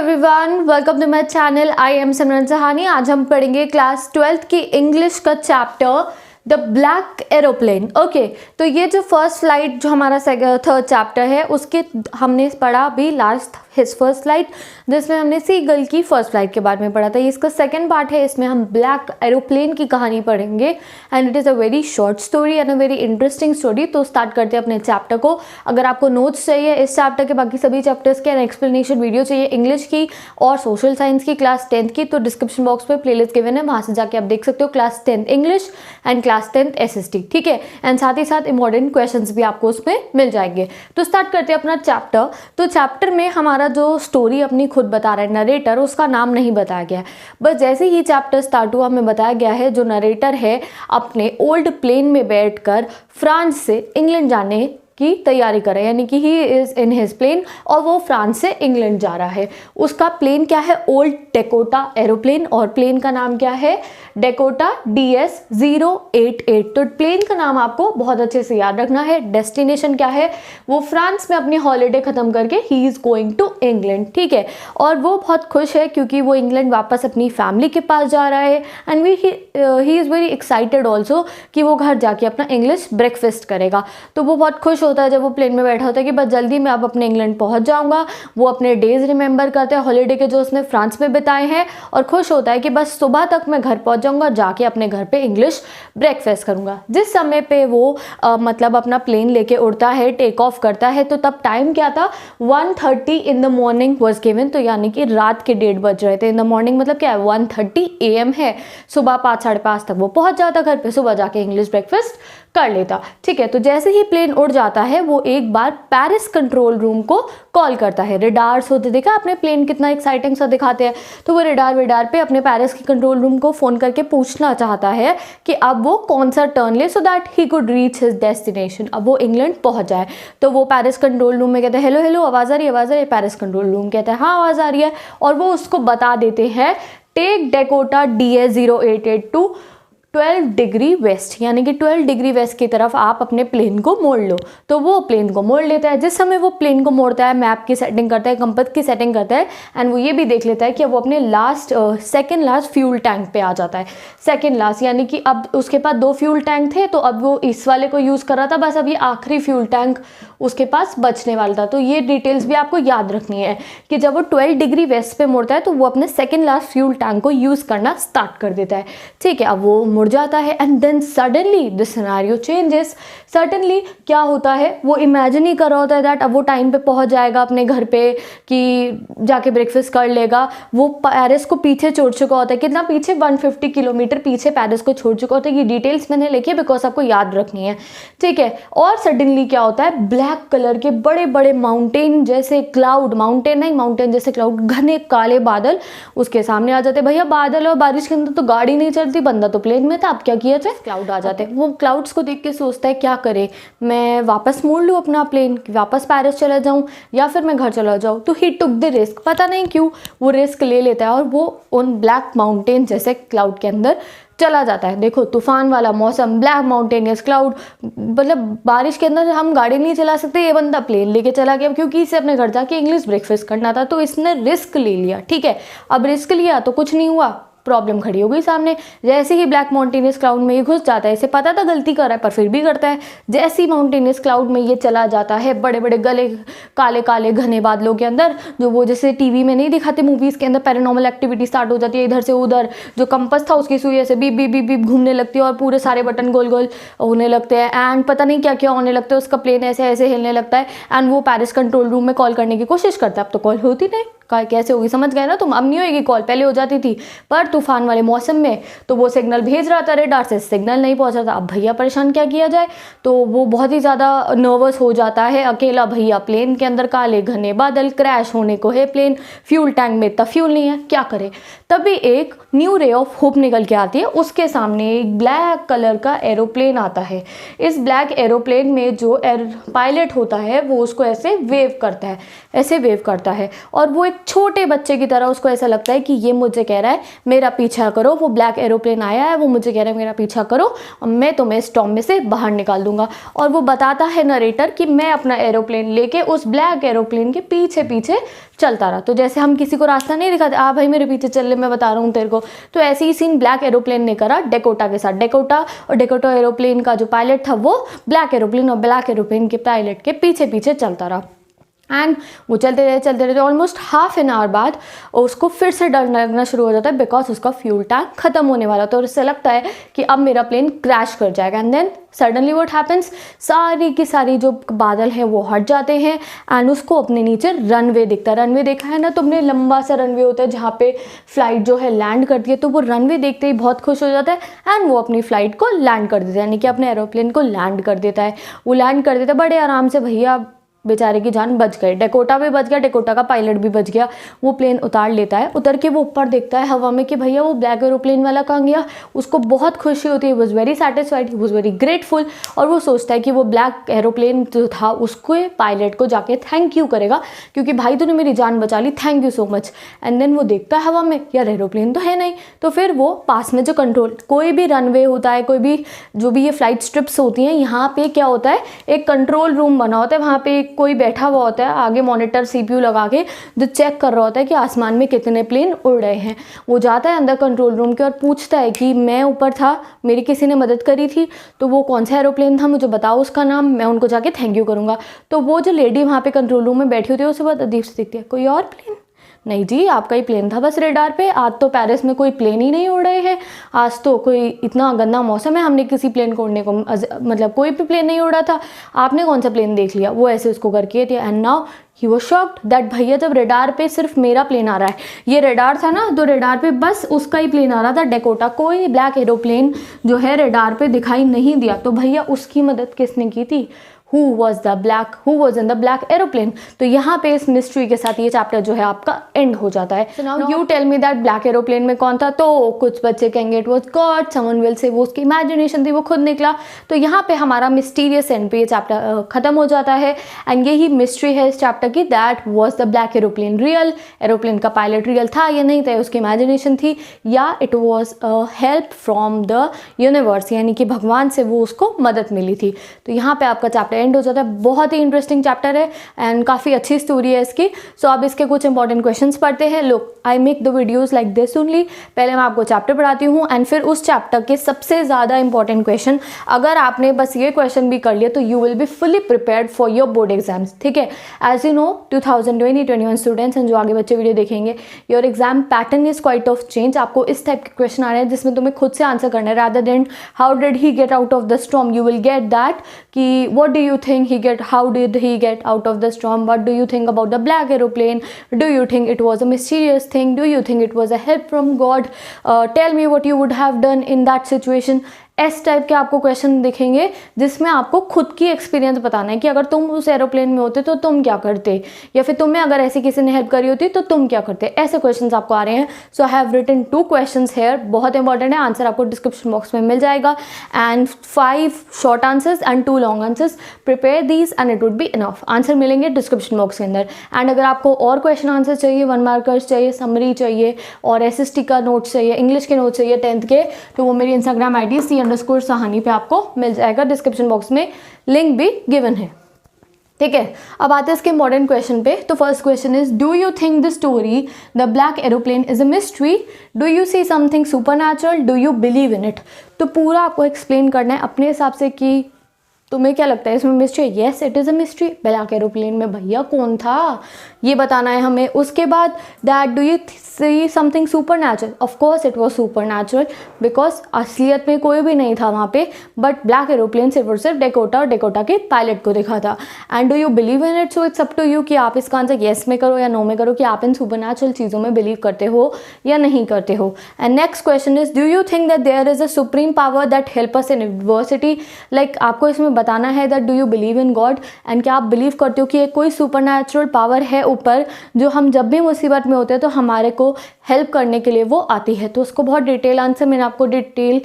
Everyone, welcome to my channel. I am Simran Sahani. आज हम पढ़ेंगे क्लास 12th की इंग्लिश का chapter the black aeroplane. Okay, तो ये जो फर्स्ट स्लाइड जो हमारा थर्ड चैप्टर है उसके हमने पढ़ा अभी लास्ट हिज फर्स्ट स्लाइड, जिसमें हमने सी गर्ल की फर्स्ट स्लाइड के बारे में पढ़ा था। ये इसका सेकंड पार्ट है, इसमें हम ब्लैक एरोप्लेन की कहानी पढ़ेंगे and it is a very short story and a very interesting story. तो स्टार्ट करते हैं अपने चैप्टर को। अगर आपको नोट्स चाहिए इस चैप्टर के, बाकी सभी चैप्टर्स के एंड एक्सप्लेनेशन वीडियो चाहिए इंग्लिश की और सोशल साइंस की क्लास 10th की, तो डिस्क्रिप्शन बॉक्स में प्लेलिस्ट गिवन है, वहाँ से जाके आप देख सकते हो। Class 10th English and class 10th SST, ठीक है। एंड साथ ही साथ इंपॉर्टेंट क्वेश्चंस भी आपको उसमें मिल जाएंगे। तो स्टार्ट करते हैं अपना चैप्टर। तो चैप्टर में हमारा जो स्टोरी अपनी खुद बता रहा है नरेटर, उसका नाम नहीं बताया गया है, बस जैसे ही चैप्टर स्टार्ट हुआ हमें बताया गया है जो नरेटर है अपने ओल्ड प्लेन में बैठकर फ्रांस से इंग्लैंड जाने की तैयारी कर रहा है, यानी कि he is in his plane और वो फ्रांस से इंग्लैंड जा रहा है। उसका प्लेन क्या है? ओल्ड डेकोटा एरोप्लेन, और प्लेन का नाम क्या है? Dakota DS-088। तो प्लेन का नाम आपको बहुत अच्छे से याद रखना है। डेस्टिनेशन क्या है? वो फ्रांस में अपनी हॉलीडे खत्म करके he is going to England, ठीक है। और वो बहुत खुश है क्योंकि वो इंग्लैंड वापस अपनी फैमिली के पास जा रहा है and he is very excited also कि वो घर जाके अपना इंग्लिश ब्रेकफास्ट करेगा। तो वो बहुत खुश होता है जब वो प्लेन में बैठा होता है कि बस जल्दी मैं अब अपने इंग्लैंड पहुंच जाऊंगा। वो अपने डेज रिमेंबर करते हैं हॉलीडे के जो उसने फ्रांस में बिताए हैं और खुश होता है कि बस सुबह तक मैं घर पहुंच जाऊंगा, जाके अपने घर पे इंग्लिश ब्रेकफास्ट करूंगा। जिस समय पे वो मतलब अपना प्लेन लेके उड़ता है, टेक ऑफ करता है, तो तब टाइम क्या था? 1:30 in the morning was given. तो यानी कि रात के 1:30 बज रहे थे। इन द मॉर्निंग मतलब क्या है? 1:30 AM है। सुबह 5 साढ़े 5 तक वो पहुंच जाता घर पे, सुबह जाके इंग्लिश ब्रेकफास्ट कर लेता, ठीक है। तो जैसे ही प्लेन उड़ जाता है वो एक बार पेरिस कंट्रोल रूम को कॉल करता है। रेडार्स होते, देखा आपने प्लेन कितना एक्साइटिंग सा दिखाते हैं, तो वो रेडार पे अपने पेरिस के कंट्रोल रूम को फ़ोन करके पूछना चाहता है कि अब वो कौन सा टर्न ले so that he could reach his destination, अब वो इंग्लैंड पहुंच जाए। तो वो पेरिस कंट्रोल रूम में कहते हैं हेलो हेलो, आवाज़ आ रही है, आवाज़ आ रही है। पेरिस कंट्रोल रूम कहता है हाँ आवाज़ आ रही है, और वो उसको बता देते हैं take Dakota DS-088 to 12 degree west, यानी कि 12 डिग्री वेस्ट की तरफ आप अपने प्लेन को मोड़ लो। तो वो प्लेन को मोड़ लेता है। जिस समय वो प्लेन को मोड़ता है, मैप की सेटिंग करता है, कंपास की सेटिंग करता है एंड वो ये भी देख लेता है कि वो अपने सेकेंड लास्ट फ्यूल टैंक पे आ जाता है। सेकेंड लास्ट यानी कि अब उसके पास 2 फ्यूल टैंक थे, तो अब वो इस वाले को यूज़ कर रहा था, बस अब ये आखिरी फ्यूल टैंक उसके पास बचने वाला था। तो ये डिटेल्स भी आपको याद रखनी है कि जब वो 12 डिग्री वेस्ट पे मुड़ता है तो वो अपने सेकेंड लास्ट फ्यूल टैंक को यूज़ करना स्टार्ट कर देता है, ठीक है। अब वो मुड़ जाता है and then suddenly the scenario changes. Suddenly क्या होता है? वो इमेजिन ही कर रहा होता है दैट अब वो टाइम पे पहुंच जाएगा अपने घर पे कि जाके ब्रेकफास्ट कर लेगा। वो पेरिस को पीछे छोड़ चुका होता है। कितना पीछे? 150 किलोमीटर पीछे पेरिस को छोड़ चुका होता है। ये डिटेल्स मैंने लिखी है बिकॉज आपको याद रखनी है, ठीक है। और सडनली क्या होता है? ब्लैक कलर के बड़े बड़े माउंटेन जैसे क्लाउड, माउंटेन जैसे क्लाउड, घने काले बादल उसके सामने आ जाते। भैया बादल और बारिश के अंदर तो गाड़ी नहीं चलती, बंदा तो प्लेन में था, अब क्या किया जाए? क्लाउड आ जाते हैं। वो क्लाउड्स को देख के सोचता है क्या करे, मैं वापस मोड़ लूँ अपना प्लेन, वापस पेरिस चला जाऊँ या फिर मैं घर चला जाऊँ। तो ही टुक द रिस्क, पता नहीं क्यों वो रिस्क ले लेता है और वो उन ब्लैक माउंटेन जैसे क्लाउड के अंदर चला जाता है। देखो तूफान वाला मौसम, ब्लैक माउंटेनियस क्लाउड, मतलब बारिश के अंदर हम गाड़ी नहीं चला सकते, ये बंदा प्लेन लेके चला गया क्योंकि इसे अपने घर जाके इंग्लिश ब्रेकफास्ट करना था। तो इसने रिस्क ले लिया, ठीक है। अब रिस्क लिया तो कुछ नहीं हुआ, प्रॉब्लम खड़ी हो गई सामने। जैसे ही ब्लैक माउंटेनियस क्लाउड में ये घुस जाता है, इसे पता था गलती कर रहा है पर फिर भी करता है। जैसे ही माउंटेनियस क्लाउड में ये चला जाता है, बड़े बड़े गले काले काले घने बादलों के अंदर, जो वो जैसे टीवी में नहीं दिखाते मूवीज़ के अंदर पैरानॉर्मल एक्टिविटी स्टार्ट हो जाती है, इधर से उधर जो कंपास था उसकी सुई ऐसे बीप बीप बीप बीप घूमने लगती है और पूरे सारे बटन गोल गोल होने लगते हैं एंड पता नहीं क्या क्या होने लगता है। उसका प्लेन ऐसे ऐसे हिलने लगता है एंड वो पेरिस कंट्रोल रूम में कॉल करने की कोशिश करता है। अब तो कॉल होती नहीं, कैसे होगी समझ गए ना तुम? अब नहीं होगी कॉल, पहले हो जाती थी, पर तूफान वाले मौसम में तो वो सिग्नल भेज रहा था रेडार से, सिग्नल नहीं पहुंचा था। अब भैया परेशान, क्या किया जाए? तो वो बहुत ही ज़्यादा नर्वस हो जाता है। अकेला भैया प्लेन के अंदर, काले घने बादल, क्रैश होने को है प्लेन, फ्यूल टैंक में इतना फ्यूल नहीं है, क्या करे? तभी एक न्यू रे ऑफ होप निकल के आती है। उसके सामने एक ब्लैक कलर का एरोप्लेन आता है। इस ब्लैक एरोप्लेन में जो पायलट होता है वो उसको ऐसे वेव करता है, ऐसे वेव करता है और वो एक छोटे बच्चे की तरह उसको ऐसा लगता है कि ये मुझे कह रहा है मेरा पीछा करो, वो ब्लैक एरोप्लेन आया है, वो मुझे कह रहा है मेरा पीछा करो और मैं तुम्हें स्टॉर्म में से बाहर निकाल दूंगा। और वो बताता है नरेटर कि मैं अपना एरोप्लेन लेके उस ब्लैक एरोप्लेन के पीछे पीछे चलता रहा। तो जैसे हम किसी को रास्ता नहीं दिखाते, आ भाई मेरे पीछे चल ले, मैं बता रहा हूँ तेरे को, तो ऐसे ही सीन ब्लैक एरोप्लेन ने करा डेकोटा के साथ। डेकोटा एरोप्लेन का जो पायलट था वो ब्लैक एरोप्लेन और ब्लैक एरोप्लेन के पायलट के पीछे पीछे चलता रहा। एंड वो चलते रहे ऑलमोस्ट हाफ एन आवर बाद उसको फिर से डर लगना शुरू हो जाता है बिकॉज उसका फ्यूल टैंक खत्म होने वाला था और उससे लगता है कि अब मेरा प्लेन क्रैश कर जाएगा। And then suddenly what happens, सारी की सारी जो बादल हैं वो हट जाते हैं एंड उसको अपने नीचे रनवे दिखता है। रनवे देखा है ना तुमने, लंबा सा रनवे होता है जहाँ पे फ्लाइट जो है लैंड करती है, तो वो रनवे देखते ही बहुत खुश हो जाता है एंड वो अपनी फ्लाइट को लैंड कर देता है, यानी कि अपने एरोप्लेन को लैंड कर देता है। वो लैंड कर देता है बड़े आराम से, भैया बेचारे की जान बच गई, डेकोटा भी बच गया, डेकोटा का पायलट भी बच गया। वो प्लेन उतार लेता है, उतर के वो ऊपर देखता है हवा में कि भैया वो ब्लैक एरोप्लेन वाला कहाँ गया। उसको बहुत खुशी होती है, was very satisfied, he was very grateful, और वो सोचता है कि वो ब्लैक एरोप्लेन जो था उसको पायलट को जाके थैंक यू करेगा क्योंकि भाई तूने मेरी जान बचा ली, thank you so much. And then वो देखता है हवा में, यार एरोप्लेन तो है नहीं। तो फिर वो पास में जो कंट्रोल, कोई भी रनवे होता है, कोई भी जो भी ये फ्लाइट स्ट्रिप्स होती हैं, यहाँ पे क्या होता है, एक कंट्रोल रूम बना होता है, वहाँ पे कोई बैठा हुआ होता है आगे मॉनिटर सीपीयू लगा के जो चेक कर रहा होता है कि आसमान में कितने प्लेन उड़ रहे हैं। वो जाता है अंदर कंट्रोल रूम के और पूछता है कि मैं ऊपर था, मेरी किसी ने मदद करी थी, तो वो कौन सा एरोप्लेन था, मुझे बताओ उसका नाम, मैं उनको जाके थैंक यू करूँगा। तो वो जो लेडी वहाँ पे कंट्रोल रूम में बैठी होती है उसे बहुत अजीब से दिखती है, कोई और प्लेन? नहीं जी, आपका ही प्लेन था बस रेडार पे, आज तो पेरिस में कोई प्लेन ही नहीं उड़ रहे हैं, आज तो कोई इतना गंदा मौसम है, हमने किसी प्लेन को उड़ने को मतलब कोई भी प्लेन नहीं उड़ा था, आपने कौन सा प्लेन देख लिया। वो ऐसे उसको करके थे and now he was shocked that भैया जब रेडार पे सिर्फ मेरा प्लेन आ रहा है, ये रेडार था ना, तो रेडार पे बस उसका ही प्लेन आ रहा था डेकोटा, कोई ब्लैक एरोप्लेन जो है रेडार पे दिखाई नहीं दिया, तो भैया उसकी मदद किसने की थी, who was in the black aeroplane। तो यहाँ पे इस मिस्ट्री के साथ ये चैप्टर जो है आपका एंड हो जाता है। So now you tell me that black aeroplane में कौन था, तो कुछ बच्चे कहेंगे it was God, someone will say वो उसकी इमेजिनेशन थी, वो खुद निकला। तो यहाँ पे हमारा मिस्टीरियस एंड पे ये चैप्टर खत्म हो जाता है एंड यही मिस्ट्री है इस चैप्टर की, that was the black aeroplane real, aeroplane का पायलट रियल था या नहीं था, उसकी इमेजिनेशन थी, या it was help from the universe, यानी कि भगवान से वो उसको मदद मिली थी। तो यहाँ पे आपका चैप्टर एंड हो जाता है। बहुत ही इंटरेस्टिंग चैप्टर है एंड काफ़ी अच्छी स्टोरी है इसकी। सो अब इसके कुछ इंपॉर्टेंट क्वेश्चंस पढ़ते हैं। Look, I make the videos like this only, पहले मैं आपको चैप्टर पढ़ाती हूँ एंड फिर उस चैप्टर के सबसे ज़्यादा इंपॉर्टेंट क्वेश्चन, अगर आपने बस ये क्वेश्चन भी कर लिया तो you will be fully prepared for your board exams, ठीक है। As you know 2020-21 students and जो आगे बच्चे वीडियो देखेंगे, your exam pattern is quite of change. आपको इस टाइप के क्वेश्चन आ रहे हैं जिसमें तुम्हें खुद से आंसर करना है, rather than how did he get out of the storm, you will get that कि what do you think how did he get out of the storm, what do you think about the black aeroplane, do you think it was a mysterious thing, do you think it was a help from God, tell me what you would have done in that situation। इस type के आपको question दिखेंगे जिसमें आपको खुद की experience बताना है कि अगर तुम उस एरोप्लेन में होते तो तुम क्या करते, या फिर तुम्हें अगर ऐसे किसी ने हेल्प करी होती तो तुम क्या करते, ऐसे क्वेश्चंस आपको आ रहे हैं। So I have written 2 questions here, बहुत इंपॉर्टेंट है, आंसर आपको डिस्क्रिप्शन बॉक्स में मिल जाएगा and 5 short answers and 2 long answers, prepare these and it would be enough. Answer मिलेंगे डिस्क्रिप्शन बॉक्स के अंदर। एंड अगर आपको और क्वेश्चन आंसर चाहिए, 1 मार्कर्स चाहिए, समरी चाहिए और SST का नोट्स चाहिए, इंग्लिश के नोट्स चाहिए 10th के, तो वो मेरी इंस्टाग्राम ID C_Sahani पे आपको मिल जाएगा, डिस्क्रिप्शन बॉक्स में लिंक भी गिवन है, ठीक है। अब आते हैं इसके मॉडर्न क्वेश्चन पे। तो first question is, do you think the story the black aeroplane is a mystery, do you see something supernatural, do you believe in it. तो पूरा आपको एक्सप्लेन करना है अपने हिसाब से कि तुम्हें क्या लगता है इसमें मिस्ट्री है। Yes it is a mystery, black aeroplane में भैया कौन था ये बताना है हमें। उसके बाद that do you see something super natural, of course it was super natural because असलियत में कोई भी नहीं था वहाँ पे, बट ब्लैक एरोप्लेन सिर्फ डेकोटा और डेकोटा के पायलट को दिखा था। And do you believe in it, so it's up to you कि आप इसका आंसर येस में करो या नो में करो, कि आप इन सुपर नेचुरल चीज़ों में बिलीव करते हो या नहीं करते हो। And next question is, do you think that there is a supreme power that help us in adversity, like आपको इसमें बताना है that do you believe in God, and क्या आप बिलीव करते हो कि एक कोई सुपर नेचुरल पावर है ऊपर जो हम जब भी मुसीबत में होते हैं तो हमारे को हेल्प करने के लिए वो आती है। तो उसको बहुत डिटेल आंसर मैंने आपको डिटेल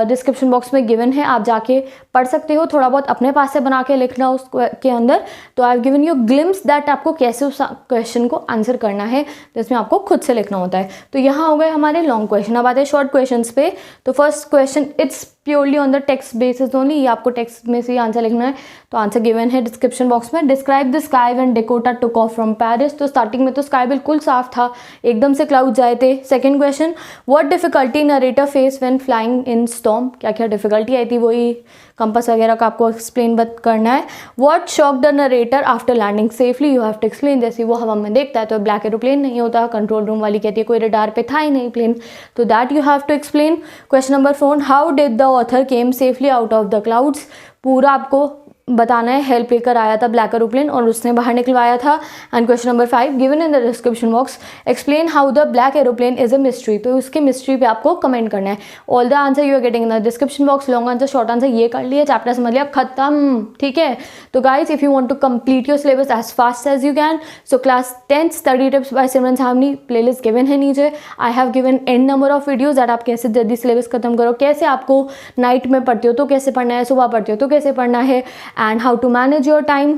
डिस्क्रिप्शन बॉक्स में गिवन है, आप जाके पढ़ सकते हो, थोड़ा बहुत अपने पास से बना के लिखना उसके अंदर। तो आई have given you glimpse that आपको कैसे उस क्वेश्चन को आंसर करना है, जिसमें आपको खुद से लिखना होता है। तो यहाँ हो गए हमारे लॉन्ग क्वेश्चन। अब आते हैं शॉर्ट क्वेश्चंस पे। तो first question, it's purely on the text basis only, ये आपको टेक्स्ट में से ही आंसर लिखना है। तो आंसर गिवन है डिस्क्रिप्शन बॉक्स में। Describe the sky when Dakota took off from Paris. तो स्टार्टिंग में तो स्काई बिल्कुल साफ था, एकदम से क्लाउड आए थे। Second question, what difficulty narrator face when flying in storm, क्या क्या डिफिकल्टी आई थी, वही कंपास वगैरह का आपको एक्सप्लेन करना है। What shock the narrator after landing safely, you have to explain. जैसे वो हवा में देखता है तो ब्लैक एरोप्लेन नहीं होता, कंट्रोल रूम वाली कहती है कोई रडार पे था ही नहीं प्लेन, तो that you have to explain. Question number 4, how did the author came safely out of the clouds, पूरा आपको बताना है। हेल्प लेकर आया था ब्लैक एरोप्लेन और उसने बाहर निकलवाया था। And question number 5, given in the description box, explain how the black aeroplane is a mystery, तो उसकी मिस्ट्री पे आपको कमेंट करना है। All the answer you are getting in the description box. Long answer, short answer ये कर लिया, chapter समझ लिया, खत्म, ठीक है। तो guys if you want to complete your syllabus as fast as you can, so class 10th study tips by Simran Sahni playlist given है नीचे। I have given an number of videos that आप कैसे जल्दी सिलेबस खत्म करो, कैसे आपको नाइट में पढ़ते हो तो कैसे पढ़ना है, सुबह पढ़ते हो तो कैसे पढ़ना है, and how to manage your time.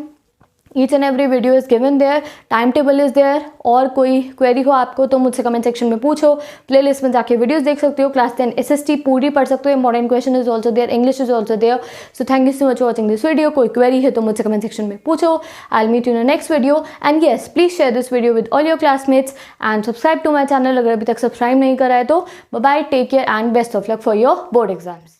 Each and every video is given there, time table is there. और कोई क्वेरी हो आपको तो मुझसे कमेंट सेक्शन में पूछो, प्लेलिस्ट में जाके वीडियोस देख सकते हो, क्लास 10 SST पूरी पढ़ सकते हो, modern question is also there, English is also there. So thank you so much for watching this video. कोई क्वेरी है तो मुझसे कमेंट सेक्शन में पूछो। I will meet you in the next video, and yes please share this video with all your classmates and subscribe to my channel अगर अभी तक subscribe नहीं करा है तो। Bye bye, take care and best of luck for your board exams.